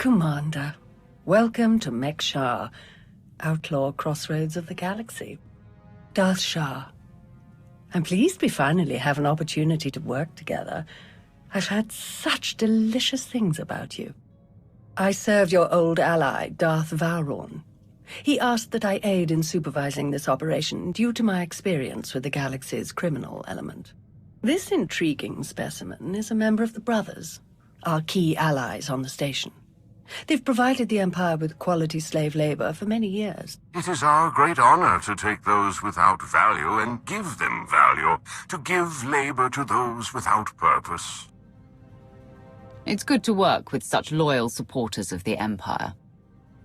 Commander, welcome to Mek-Sha, outlaw crossroads of the galaxy. Darth Shah. I'm pleased we finally have an opportunity to work together. I've heard such delicious things about you. I served your old ally, Darth Varon. He asked that I aid in supervising this operation due to my experience with the galaxy's criminal element. This intriguing specimen is a member of the Brothers, our key allies on the station. They've provided the Empire with quality slave labor for many years. It is our great honor to take those without value and give them value, to give labor to those without purpose. It's good to work with such loyal supporters of the Empire.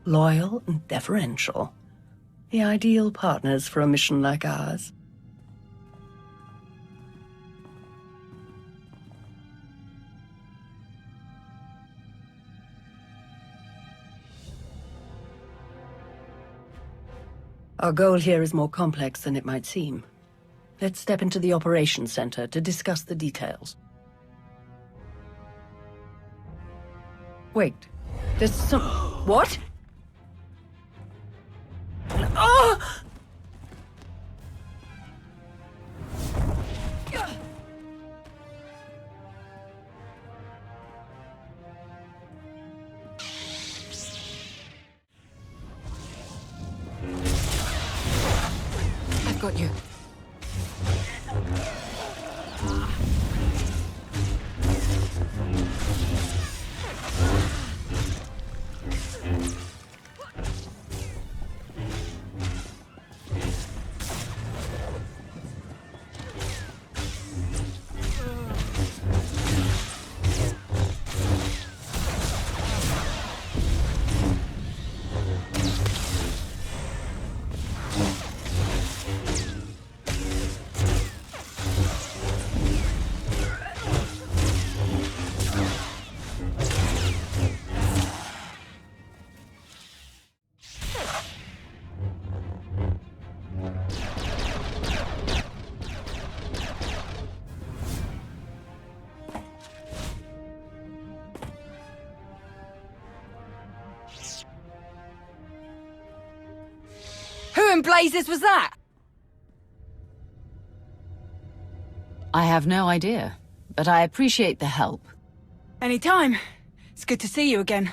Loyal and deferential. The ideal partners for a mission like ours. Our goal here is more complex than it might seem. Let's step into the operations center to discuss the details. Wait, there's some... What? Oh! I've got you. Who in blazes was that? I have no idea, but I appreciate the help. Anytime. It's good to see you again.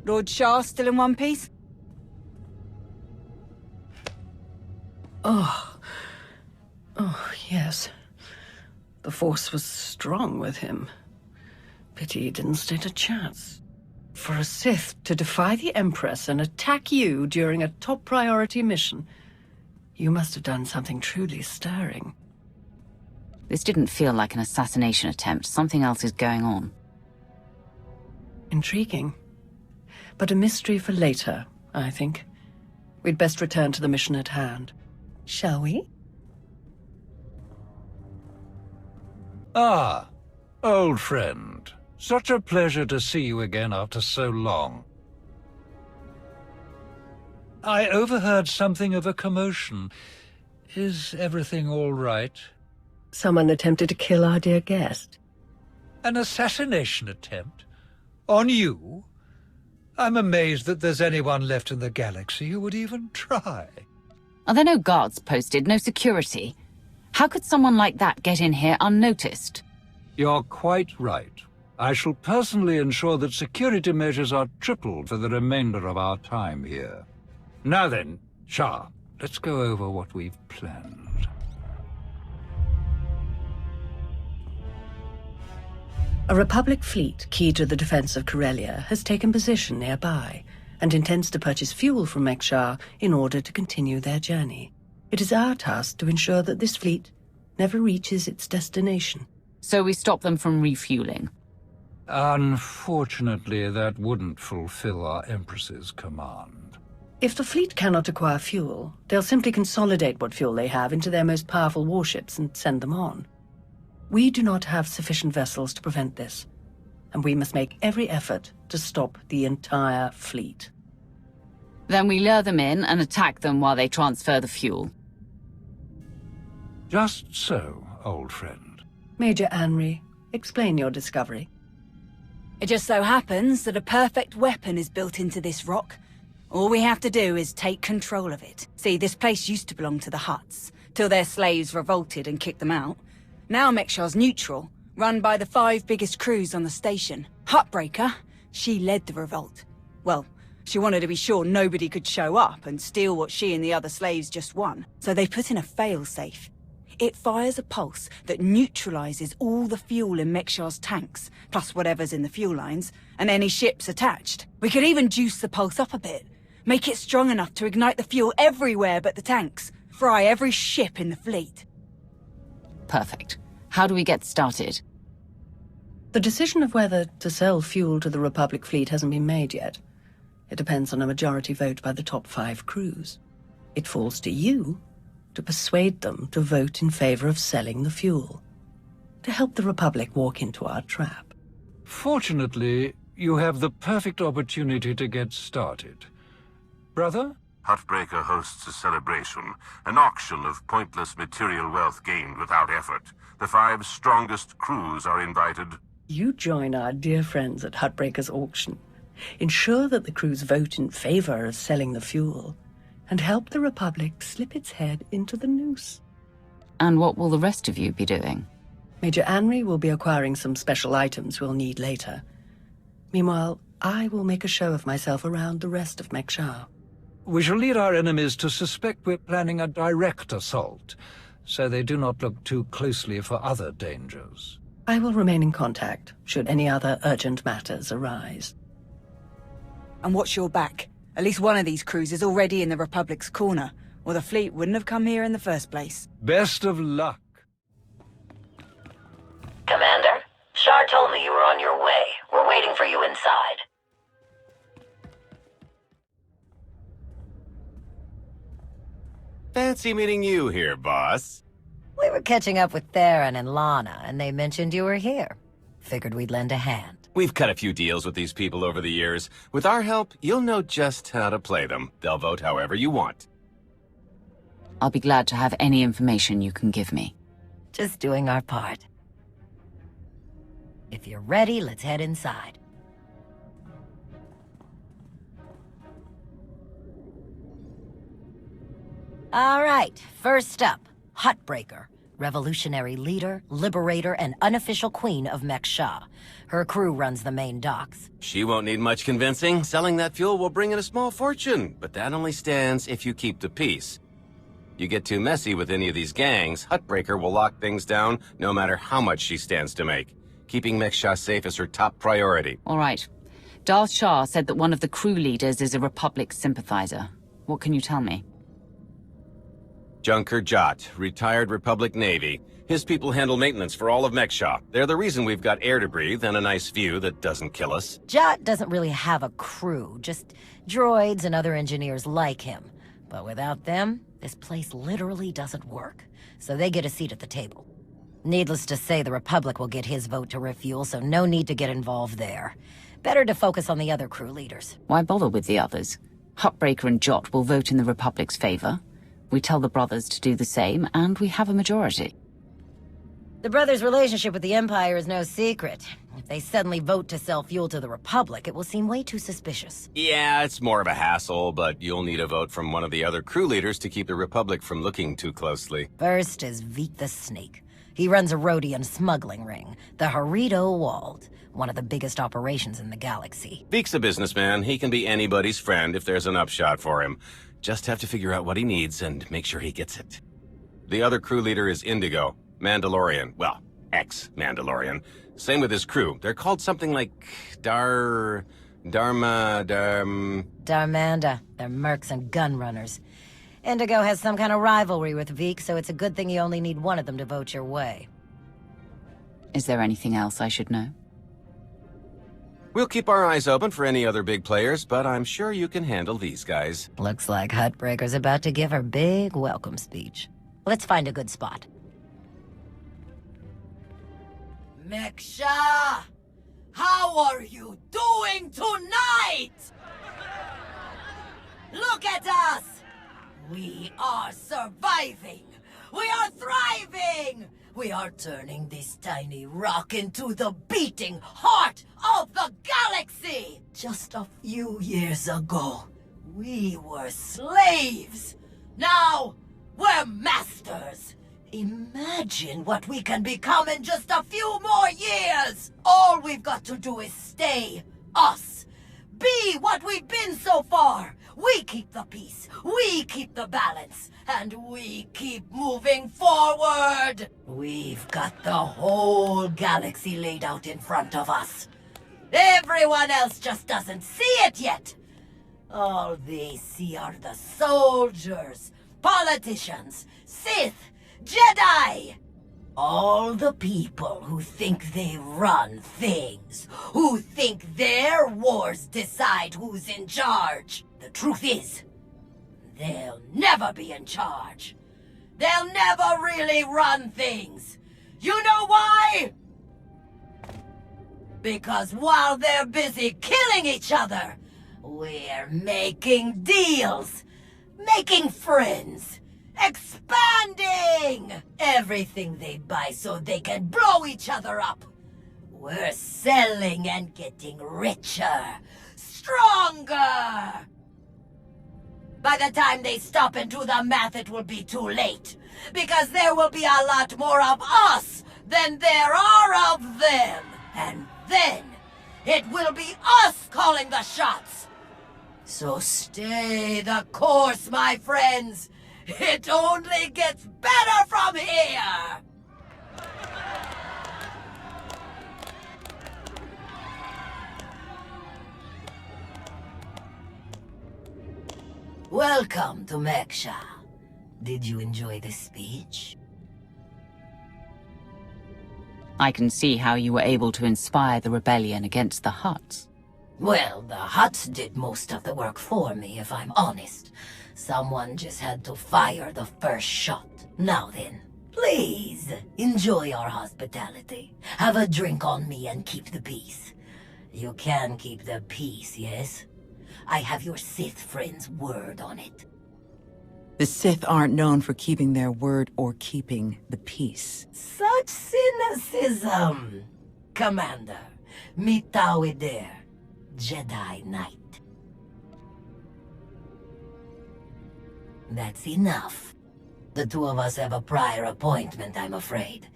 Lord Shah still in one piece? Oh, yes. The Force was strong with him. Pity he didn't stand a chance. For a Sith to defy the Empress and attack you during a top priority mission, you must have done something truly stirring. This didn't feel like an assassination attempt. Something else is going on. Intriguing. But a mystery for later, I think. We'd best return to the mission at hand. Shall we? Ah, old friend. Such a pleasure to see you again after so long. I overheard something of a commotion. Is everything all right? Someone attempted to kill our dear guest. An assassination attempt? On you? I'm amazed that there's anyone left in the galaxy who would even try. Are there no guards posted, no security? How could someone like that get in here unnoticed? You're quite right. I shall personally ensure that security measures are tripled for the remainder of our time here. Now then, Shah, let's go over what we've planned. A Republic fleet key to the defense of Corellia has taken position nearby and intends to purchase fuel from Mek-Sha in order to continue their journey. It is our task to ensure that this fleet never reaches its destination. So we stop them from refueling. Unfortunately, that wouldn't fulfill our Empress's command. If the fleet cannot acquire fuel, they'll simply consolidate what fuel they have into their most powerful warships and send them on. We do not have sufficient vessels to prevent this, and we must make every effort to stop the entire fleet. Then we lure them in and attack them while they transfer the fuel. Just so, old friend. Major Anri, explain your discovery. It just so happens that a perfect weapon is built into this rock. All we have to do is take control of it. See, this place used to belong to the Hutts, till their slaves revolted and kicked them out. Now Mek-Sha's neutral, run by the 5 biggest crews on the station. Huttbreaker, she led the revolt. Well, she wanted to be sure nobody could show up and steal what she and the other slaves just won. So they put in a failsafe. It fires a pulse that neutralizes all the fuel in Mek-Sha's tanks, plus whatever's in the fuel lines, and any ships attached. We could even juice the pulse up a bit. Make it strong enough to ignite the fuel everywhere but the tanks. Fry every ship in the fleet. Perfect. How do we get started? The decision of whether to sell fuel to the Republic fleet hasn't been made yet. It depends on a majority vote by the top 5 crews. It falls to you to persuade them to vote in favor of selling the fuel, to help the Republic walk into our trap. Fortunately, you have the perfect opportunity to get started. Brother? Huttbreaker hosts a celebration, an auction of pointless material wealth gained without effort. The 5 strongest crews are invited. You join our dear friends at Huttbreaker's auction. Ensure that the crews vote in favor of selling the fuel, and help the Republic slip its head into the noose. And what will the rest of you be doing? Major Anri will be acquiring some special items we'll need later. Meanwhile, I will make a show of myself around the rest of Mek-Sha. We shall lead our enemies to suspect we're planning a direct assault, so they do not look too closely for other dangers. I will remain in contact, should any other urgent matters arise. And watch your back. At least one of these crews is already in the Republic's corner, or the fleet wouldn't have come here in the first place. Best of luck. Commander, Shar told me you were on your way. We're waiting for you inside. Fancy meeting you here, boss. We were catching up with Theron and Lana, and they mentioned you were here. Figured we'd lend a hand. We've cut a few deals with these people over the years. With our help, you'll know just how to play them. They'll vote however you want. I'll be glad to have any information you can give me. Just doing our part. If you're ready, let's head inside. All right, first up, Huttbreaker. Revolutionary leader, liberator, and unofficial queen of Mek-Sha. Her crew runs the main docks. She won't need much convincing. Selling that fuel will bring in a small fortune, but that only stands if you keep the peace. You get too messy with any of these gangs, Huttbreaker will lock things down no matter how much she stands to make. Keeping Mek-Sha safe is her top priority. All right. Darth Shah said that one of the crew leaders is a Republic sympathizer. What can you tell me? Junker Jot, retired Republic Navy. His people handle maintenance for all of Mek-Sha. They're the reason we've got air to breathe and a nice view that doesn't kill us. Jot doesn't really have a crew, just droids and other engineers like him. But without them, this place literally doesn't work. So they get a seat at the table. Needless to say, the Republic will get his vote to refuel, so no need to get involved there. Better to focus on the other crew leaders. Why bother with the others? Huttbreaker and Jot will vote in the Republic's favor. We tell the brothers to do the same, and we have a majority. The brothers' relationship with the Empire is no secret. If they suddenly vote to sell fuel to the Republic, it will seem way too suspicious. Yeah, it's more of a hassle, but you'll need a vote from one of the other crew leaders to keep the Republic from looking too closely. First is Veek the Snake. He runs a Rhodian smuggling ring, the Harrido Wald, one of the biggest operations in the galaxy. Veek's a businessman. He can be anybody's friend if there's an upshot for him. Just have to figure out what he needs and make sure he gets it. The other crew leader is Indigo, Mandalorian. Well, ex-Mandalorian. Same with his crew. They're called something like Darmanda. They're mercs and gun runners. Indigo has some kind of rivalry with Veek, so it's a good thing you only need one of them to vote your way. Is there anything else I should know? We'll keep our eyes open for any other big players, but I'm sure you can handle these guys. Looks like Huttbreaker's about to give her big welcome speech. Let's find a good spot. Mek-Sha! How are you doing tonight? Look at us! We are surviving! We are thriving! We are turning this tiny rock into the beating heart of the galaxy! Just a few years ago, we were slaves. Now, we're masters. Imagine what we can become in just a few more years! All we've got to do is stay us. Be what we've been so far. We keep the peace, we keep the balance, and we keep moving forward! We've got the whole galaxy laid out in front of us. Everyone else just doesn't see it yet. All they see are the soldiers, politicians, Sith, Jedi! All the people who think they run things, who think their wars decide who's in charge. The truth is, they'll never be in charge. They'll never really run things. You know why? Because while they're busy killing each other, we're making deals, making friends, expanding everything they buy so they can blow each other up. We're selling and getting richer, stronger. By the time they stop and do the math, it will be too late. Because there will be a lot more of us than there are of them. And then, it will be us calling the shots. So stay the course, my friends. It only gets better from here! Welcome to Mek-Sha. Did you enjoy the speech? I can see how you were able to inspire the rebellion against the Hutts. Well, the Hutts did most of the work for me, if I'm honest. Someone just had to fire the first shot. Now then, please, enjoy our hospitality. Have a drink on me and keep the peace. You can keep the peace, yes? I have your Sith friend's word on it. The Sith aren't known for keeping their word or keeping the peace. Such cynicism! Commander, mitawi there, Jedi Knight. That's enough. The two of us have a prior appointment, I'm afraid.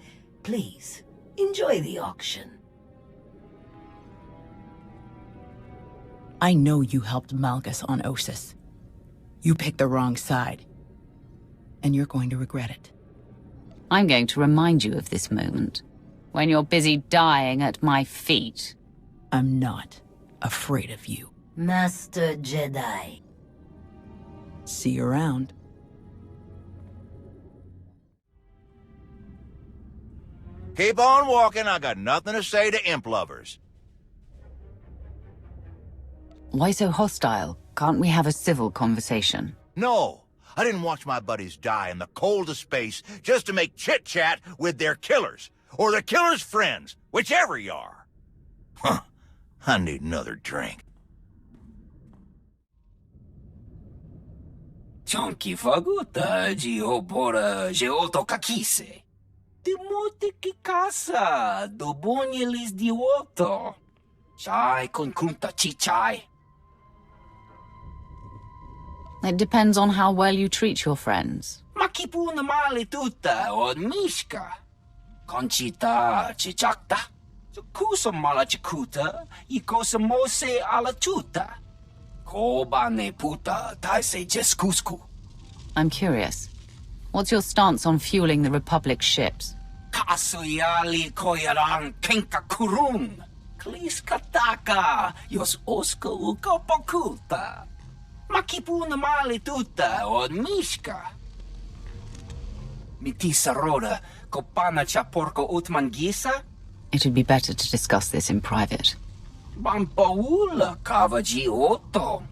Please, enjoy the auction. I know you helped Malgus on Ossus. You picked the wrong side. And you're going to regret it. I'm going to remind you of this moment, when you're busy dying at my feet. I'm not afraid of you. Master Jedi. See you around. Keep on walking, I got nothing to say to imp lovers. Why so hostile? Can't we have a civil conversation? No, I didn't watch my buddies die in the cold of space just to make chit-chat with their killers, or their killers' friends, whichever you are. Huh, I need another drink. Chonky faguta geopora geotokakise. Demote ki casa do bonyelis dioto. Chai con kunta chichai. It depends on how well you treat your friends. Makipuna male tuta od mishka. Conchita chichakta. Kusa mala chikuta, ikosa mose ala tuta. Kobane puta taise jeskusku. I'm curious. What's your stance on fueling the Republic's ships? Kasuyali koyaran kenka kurun. Klis kataka, yos oska uka pokuta. Makipuna male tuta od mishka. Mitisa roda, kopana cha porco utmangisa? It would be better to discuss this in private. Bampaula kavaji otto.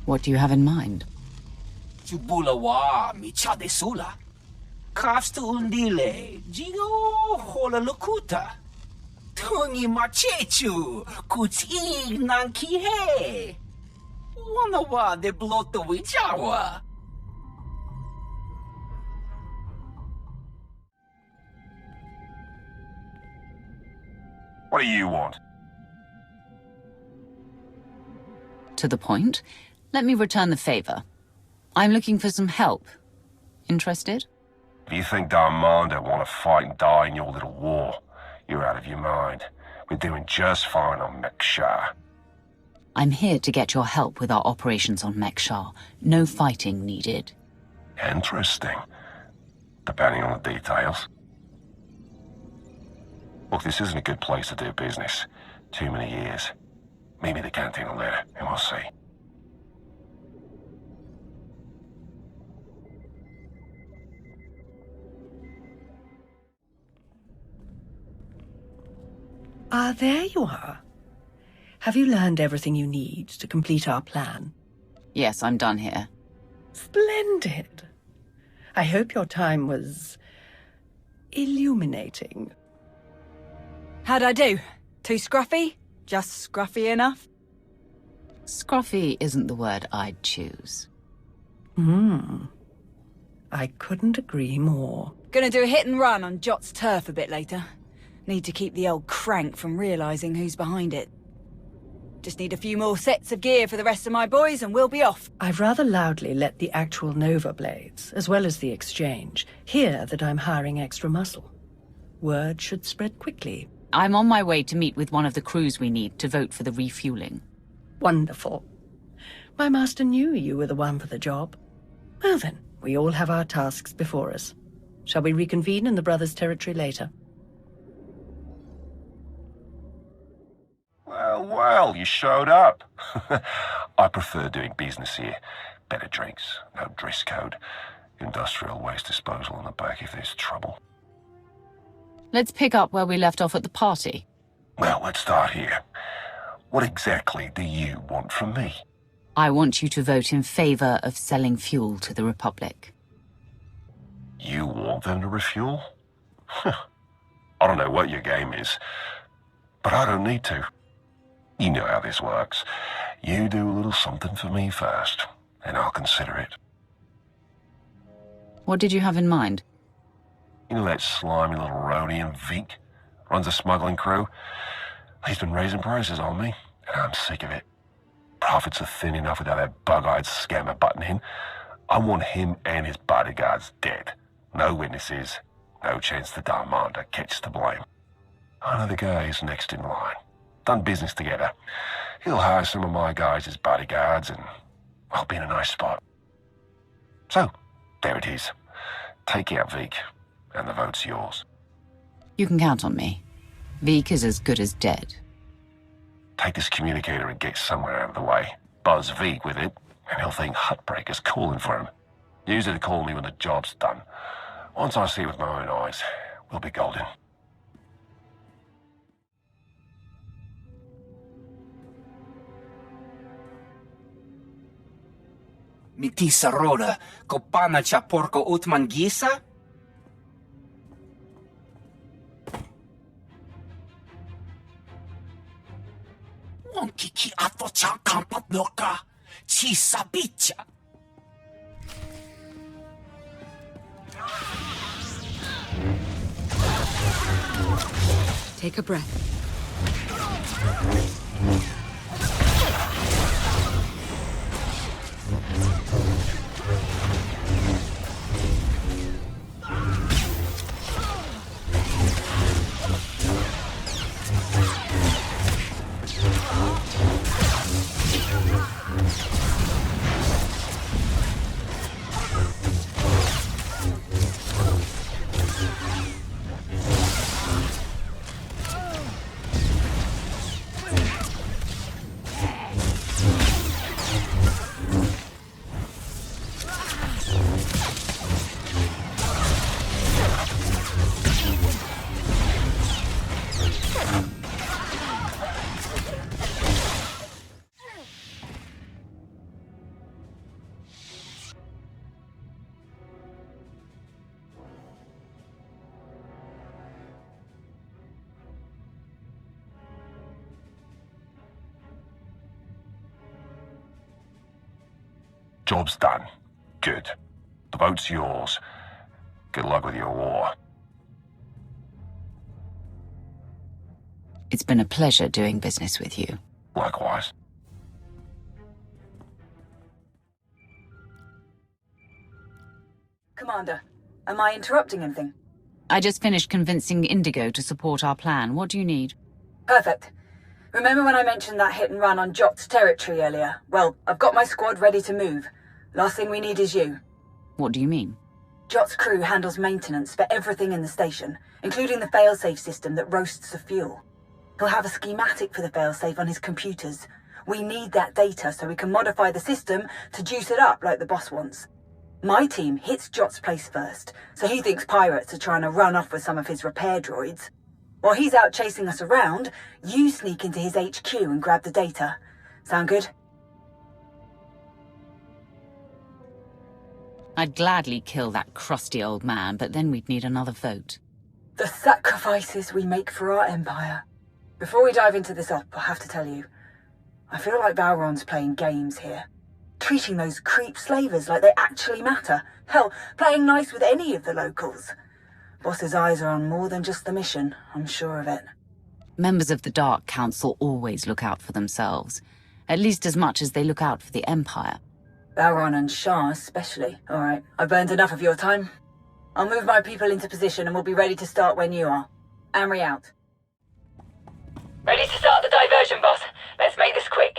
What do you have in mind? Chubula wa michade sula. Kafsta undile, jigo hola lukuta. Tungi machechu, kuchi nankihe. Wana wa de bloto wijawa. What do you want? To the point, let me return the favor. I'm looking for some help. Interested? If you think Darmanda want to fight and die in your little war, you're out of your mind. We're doing just fine on Mek-Sha. I'm here to get your help with our operations on Mek-Sha. No fighting needed. Interesting. Depending on the details. Look, this isn't a good place to do business. Too many years. Meet me at the canteen later, and we'll see. Ah, there you are. Have you learned everything you need to complete our plan? Yes, I'm done here. Splendid. I hope your time was illuminating. How'd I do? Too scruffy? Just scruffy enough? Scruffy isn't the word I'd choose. I couldn't agree more. Gonna do a hit and run on Jot's turf a bit later. Need to keep the old crank from realizing who's behind it. Just need a few more sets of gear for the rest of my boys and we'll be off. I've rather loudly let the actual Nova Blades, as well as the Exchange, hear that I'm hiring extra muscle. Word should spread quickly. I'm on my way to meet with one of the crews we need to vote for the refueling. Wonderful. My master knew you were the one for the job. Well then, we all have our tasks before us. Shall we reconvene in the Brothers' territory later? Well, you showed up. I prefer doing business here. Better drinks, no dress code, industrial waste disposal in the back if there's trouble. Let's pick up where we left off at the party. Well, let's start here. What exactly do you want from me? I want you to vote in favor of selling fuel to the Republic. You want them to refuel? I don't know what your game is, but I don't need to. You know how this works. You do a little something for me first, and I'll consider it. What did you have in mind? You know that slimy little roadie in Vink? Runs a smuggling crew? He's been raising prices on me, and I'm sick of it. Profits are thin enough without that bug-eyed scammer butting in. I want him and his bodyguards dead. No witnesses, no chance the Darmanda catches the blame. I know the guy who's next in line. Done business together. He'll hire some of my guys as bodyguards, and I'll be in a nice spot. So, there it is. Take out Veek, and the vote's yours. You can count on me. Veek is as good as dead. Take this communicator and get somewhere out of the way. Buzz Veek with it, and he'll think Huttbreaker's calling for him. Use it to call me when the job's done. Once I see it with my own eyes, we'll be golden. Mitisa roda, kopana cha porco utman gisa? Wonkiki ato cha kampat noka, chisa bicha. Take a breath. Job's done. Good. The vote's yours. Good luck with your war. It's been a pleasure doing business with you. Likewise. Commander, am I interrupting anything? I just finished convincing Indigo to support our plan. What do you need? Perfect. Remember when I mentioned that hit and run on Jot's territory earlier? Well, I've got my squad ready to move. Last thing we need is you. What do you mean? Jot's crew handles maintenance for everything in the station, including the failsafe system that roasts the fuel. He'll have a schematic for the failsafe on his computers. We need that data so we can modify the system to juice it up like the boss wants. My team hits Jot's place first, so he thinks pirates are trying to run off with some of his repair droids. While he's out chasing us around, you sneak into his HQ and grab the data. Sound good? I'd gladly kill that crusty old man, but then we'd need another vote. The sacrifices we make for our empire. Before we dive into this op, I have to tell you, I feel like Valron's playing games here. Treating those creep slavers like they actually matter. Hell, playing nice with any of the locals. Boss's eyes are on more than just the mission, I'm sure of it. Members of the Dark Council always look out for themselves, at least as much as they look out for the Empire. Valron and Shah especially. Alright, I've burned enough of your time. I'll move my people into position and we'll be ready to start when you are. Amory out. Ready to start the diversion, boss. Let's make this quick.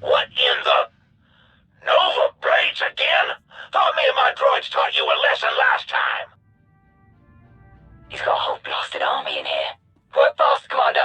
What in the... Nova Blades again? Thought me and my droids taught you a lesson last time. He's got a whole blasted army in here. Work fast, Commander.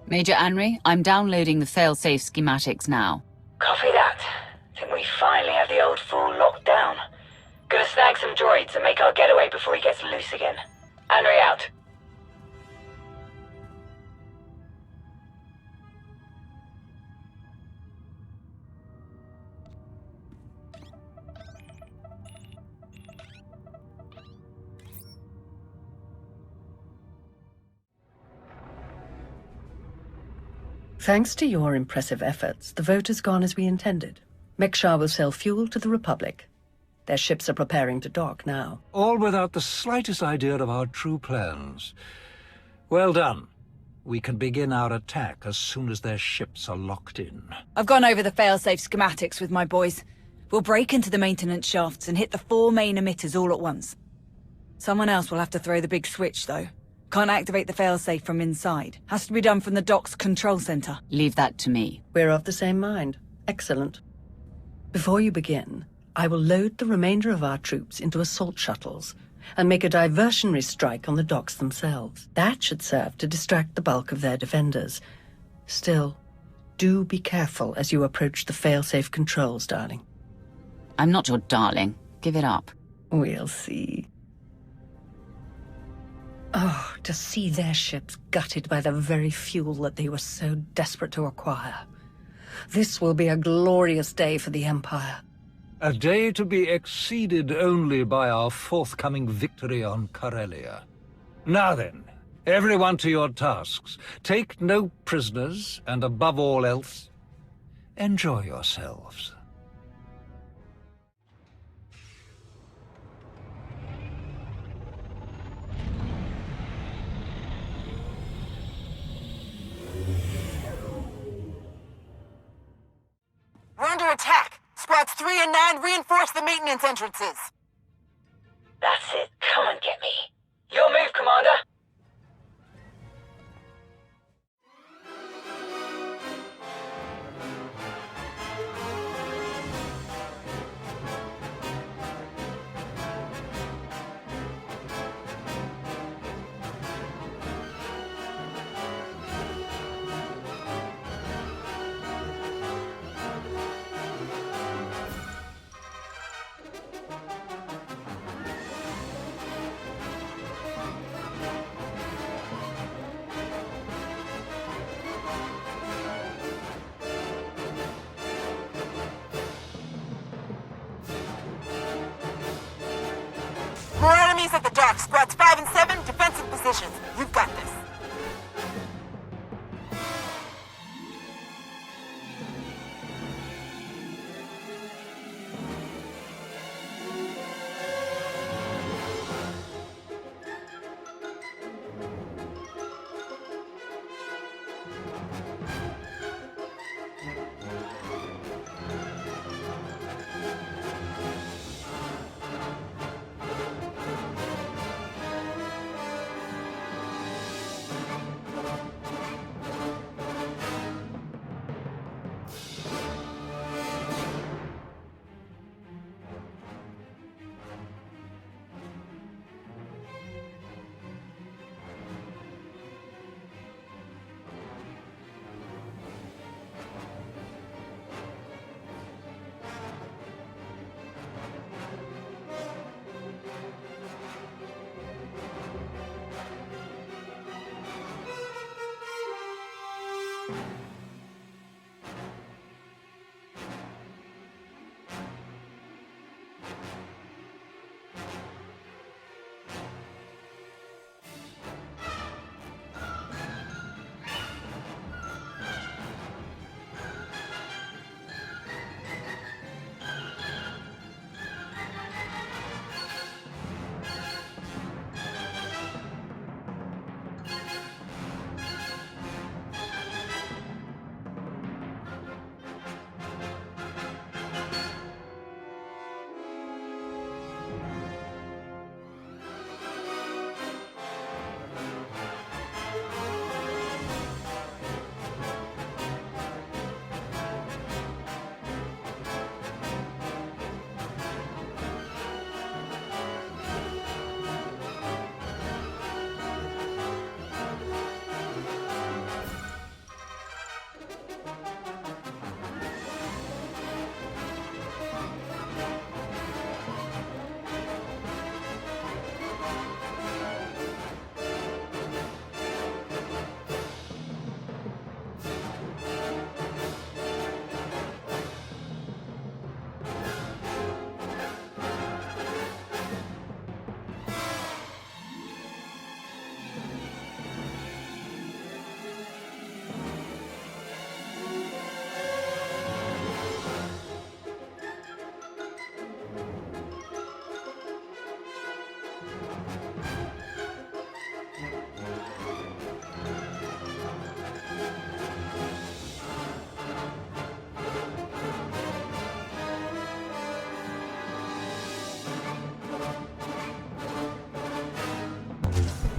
Major Anri, I'm downloading the failsafe schematics now. Copy that. Think we finally have the old fool locked down. Gonna snag some droids and make our getaway before he gets loose again. Anri out. Thanks to your impressive efforts, the vote has gone as we intended. Mek-Sha will sell fuel to the Republic. Their ships are preparing to dock now. All without the slightest idea of our true plans. Well done. We can begin our attack as soon as their ships are locked in. I've gone over the failsafe schematics with my boys. We'll break into the maintenance shafts and hit the 4 main emitters all at once. Someone else will have to throw the big switch, though. Can't activate the failsafe from inside. Has to be done from the dock's control center. Leave that to me. We're of the same mind. Excellent. Before you begin, I will load the remainder of our troops into assault shuttles. and make a diversionary strike on the docks themselves. That should serve to distract the bulk of their defenders. Still, do be careful as you approach the failsafe controls, darling. I'm not your darling. Give it up. We'll see. Oh, to see their ships gutted by the very fuel that they were so desperate to acquire. This will be a glorious day for the Empire. A day to be exceeded only by our forthcoming victory on Corellia. Now then, everyone to your tasks. Take no prisoners, and above all else, enjoy yourselves. We're under attack! Squads 3 and 9 reinforce the maintenance entrances! That's it. Come and get me. Your move, Commander! More enemies at the dock. Squads 5 and 7, defensive positions. You've got this.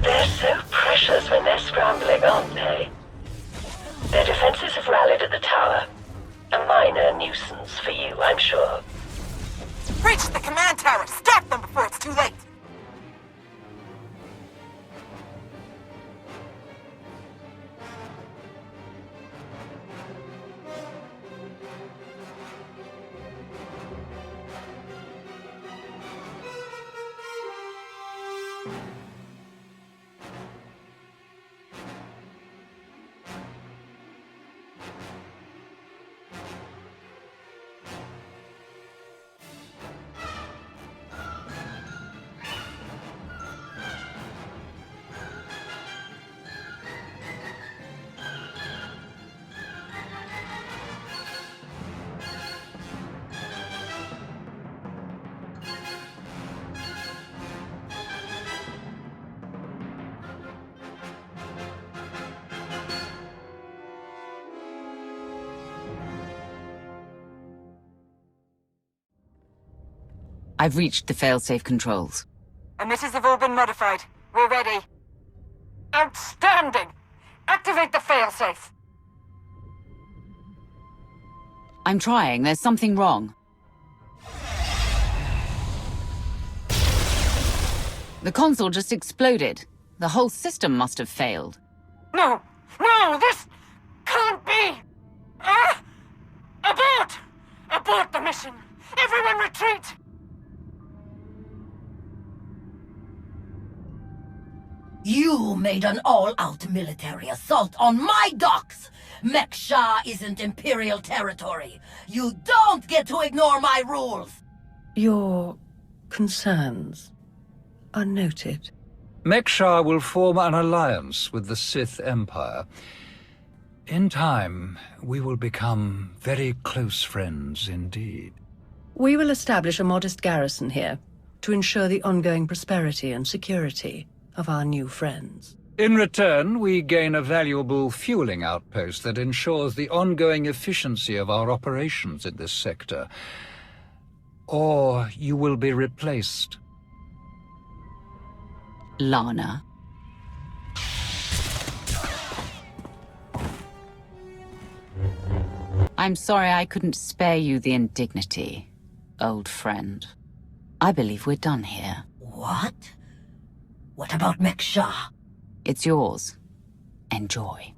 They're so precious when they're scrambling, aren't they? Their defenses have rallied at the tower. A minor nuisance for you, I'm sure. Breach the command tower! Stop them before it's too late! I've reached the failsafe controls. Emitters have all been modified. We're ready. Outstanding! Activate the failsafe. I'm trying. There's something wrong. The console just exploded. The whole system must have failed. No! No! This can't be! Abort! Abort the mission! Everyone retreat! You made an all-out military assault on my docks! Mek-Sha isn't Imperial territory. You don't get to ignore my rules! Your concerns are noted. Mek-Sha will form an alliance with the Sith Empire. In time, we will become very close friends indeed. We will establish a modest garrison here to ensure the ongoing prosperity and security of our new friends. In return, we gain a valuable fueling outpost that ensures the ongoing efficiency of our operations in this sector. Or you will be replaced. Lana. I'm sorry I couldn't spare you the indignity, old friend. I believe we're done here. What? What about Mek-Sha? It's yours. Enjoy.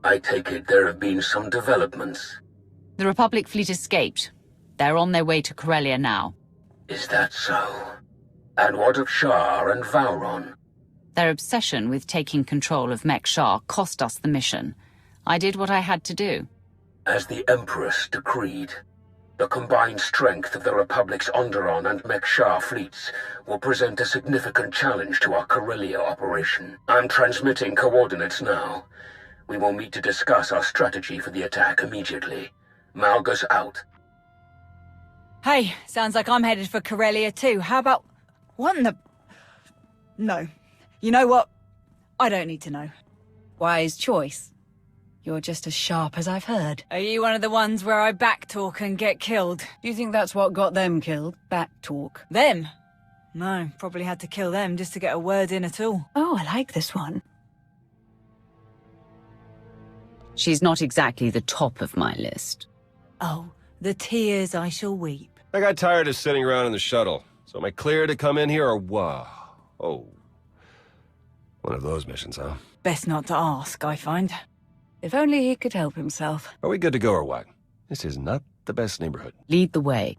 I take it there have been some developments. The Republic fleet escaped. They're on their way to Corellia now. Is that so? And what of Shah and Vauron? Their obsession with taking control of Mek-Sha cost us the mission. I did what I had to do. As the Empress decreed, the combined strength of the Republic's Onderon and Mek-Sha fleets will present a significant challenge to our Corellia operation. I'm transmitting coordinates now. We will meet to discuss our strategy for the attack immediately. Malgus out. Hey, sounds like I'm headed for Corellia too. How about... What in the... No. You know what? I don't need to know. Wise choice. You're just as sharp as I've heard. Are you one of the ones where I backtalk and get killed? Do you think that's what got them killed? Backtalk? Them? No, probably had to kill them just to get a word in at all. Oh, I like this one. She's not exactly the top of my list. Oh, the tears I shall weep. I got tired of sitting around in the shuttle. So am I clear to come in here or what? Oh. One of those missions, huh? Best not to ask, I find. If only he could help himself. Are we good to go or what? This is not the best neighborhood. Lead the way.